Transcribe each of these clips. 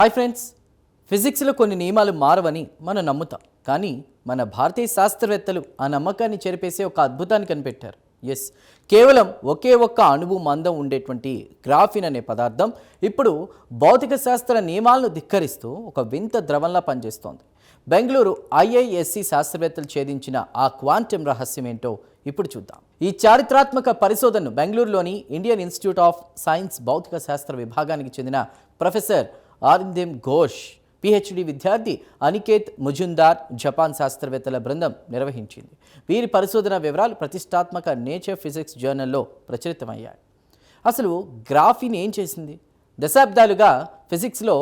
Hi friends, ఫిజిక్స్లో కొన్ని నియమాలు మారవని మనం నమ్ముతాం. కానీ మన భారతీయ శాస్త్రవేత్తలు ఆ నమ్మకాన్ని చెరిపేసే ఒక అద్భుతాన్ని కనిపెట్టారు. ఎస్, కేవలం ఒకే ఒక్క అణువు మందం ఉండేటువంటి గ్రాఫిన్ అనే పదార్థం ఇప్పుడు భౌతిక శాస్త్ర నియమాలను ధిక్కరిస్తూ ఒక వింత ద్రవంలా పనిచేస్తోంది. బెంగళూరు ఐఐఎస్సి శాస్త్రవేత్తలు ఛేదించిన ఆ క్వాంటం రహస్యం ఏంటో ఇప్పుడు చూద్దాం. ఈ చారిత్రాత్మక పరిశోధనను బెంగళూరులోని ఇండియన్ ఇన్స్టిట్యూట్ ఆఫ్ సైన్స్ భౌతిక శాస్త్ర విభాగానికి చెందిన ప్రొఫెసర్ అరిందెమ్ ఘోష్, పిహెచ్డి విద్యార్థి అనికేత్ ముజుందార్, జపాన్ శాస్త్రవేత్తల బృందం నిర్వహించింది. వీరి పరిశోధన వివరాలు ప్రతిష్టాత్మక నేచర్ ఫిజిక్స్ జర్నల్లో ప్రచురితమయ్యాయి. అసలు గ్రాఫిన్ ఏం చేసింది? దశాబ్దాలుగా ఫిజిక్స్లో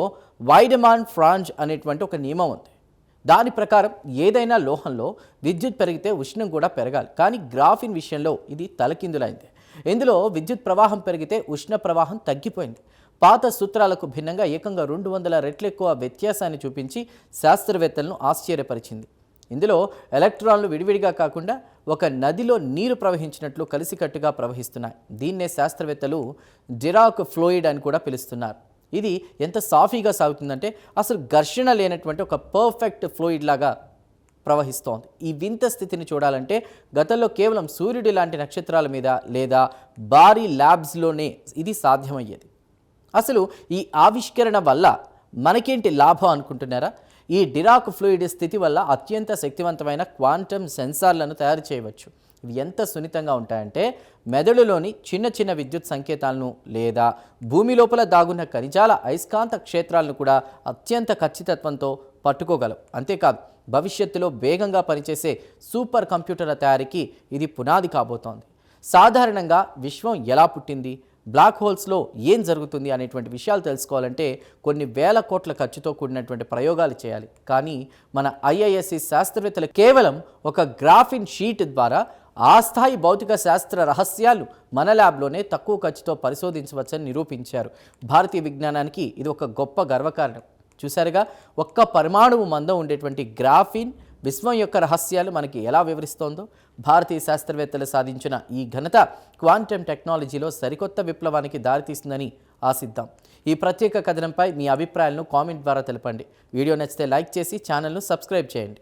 వైడమాన్ ఫ్రాంజ్ అనేటువంటి ఒక నియమం ఉంది. దాని ప్రకారం ఏదైనా లోహంలో విద్యుత్ పెరిగితే ఉష్ణం కూడా పెరగాలి. కానీ గ్రాఫిన్ విషయంలో ఇది తలకిందులైంది. ఇందులో విద్యుత్ ప్రవాహం పెరిగితే ఉష్ణ ప్రవాహం తగ్గిపోయింది. పాత సూత్రాలకు భిన్నంగా ఏకంగా 200 రెట్లు ఎక్కువ వ్యత్యాసాన్ని చూపించి శాస్త్రవేత్తలను ఆశ్చర్యపరిచింది. ఇందులో ఎలక్ట్రాన్లు విడివిడిగా కాకుండా ఒక నదిలో నీరు ప్రవహించినట్లు కలిసికట్టుగా ప్రవహిస్తున్నాయి. దీన్నే శాస్త్రవేత్తలు డిరాక్ ఫ్లూయిడ్ అని కూడా పిలుస్తున్నారు. ఇది ఎంత సాఫీగా సాగుతుందంటే అసలు ఘర్షణ లేనటువంటి ఒక పర్ఫెక్ట్ ఫ్లూయిడ్ లాగా ప్రవహిస్తోంది. ఈ వింత స్థితిని చూడాలంటే గతంలో కేవలం సూర్యుడి లాంటి నక్షత్రాల మీద లేదా భారీ ల్యాబ్స్లోనే ఇది సాధ్యమయ్యేది. అసలు ఈ ఆవిష్కరణ వల్ల మనకేంటి లాభం అనుకుంటున్నారా? ఈ డిరాక్ ఫ్లూయిడ్ స్థితి వల్ల అత్యంత శక్తివంతమైన క్వాంటమ్ సెన్సార్లను తయారు చేయవచ్చు. ఇవి ఎంత సున్నితంగా ఉంటాయంటే మెదడులోని చిన్న చిన్న విద్యుత్ సంకేతాలను లేదా భూమి లోపల దాగున్న ఖనిజాల అయస్కాంత క్షేత్రాలను కూడా అత్యంత ఖచ్చితత్వంతో పట్టుకోగలవు. అంతేకాదు, భవిష్యత్తులో వేగంగా పనిచేసే సూపర్ కంప్యూటర్ల తయారీకి ఇది పునాది కాబోతోంది. సాధారణంగా విశ్వం ఎలా పుట్టింది, బ్లాక్ హోల్స్లో ఏం జరుగుతుంది అనేటువంటి విషయాలు తెలుసుకోవాలంటే కొన్ని వేల కోట్ల ఖర్చుతో కూడినటువంటి ప్రయోగాలు చేయాలి. కానీ మన ఐఐఎస్సి శాస్త్రవేత్తలు కేవలం ఒక గ్రాఫిన్ షీట్ ద్వారా ఆ స్థాయి భౌతిక శాస్త్ర రహస్యాలు మన ల్యాబ్లోనే తక్కువ ఖర్చుతో పరిశోధించవచ్చని నిరూపించారు. భారతీయ విజ్ఞానానికి ఇది ఒక గొప్ప గర్వకారణం. చూసారుగా, ఒక్క పరమాణువు మందం ఉండేటువంటి గ్రాఫిన్ విశ్వం యొక్క రహస్యాలు మనకి ఎలా వివరిస్తోందో. భారతీయ శాస్త్రవేత్తలు సాధించిన ఈ ఘనత క్వాంటమ్ టెక్నాలజీలో సరికొత్త విప్లవానికి దారితీస్తుందని ఆశిద్దాం. ఈ ప్రత్యేక కథనంపై మీ అభిప్రాయాలను కామెంట్ ద్వారా తెలపండి. వీడియో నచ్చితే లైక్ చేసి ఛానల్ను సబ్స్క్రైబ్ చేయండి.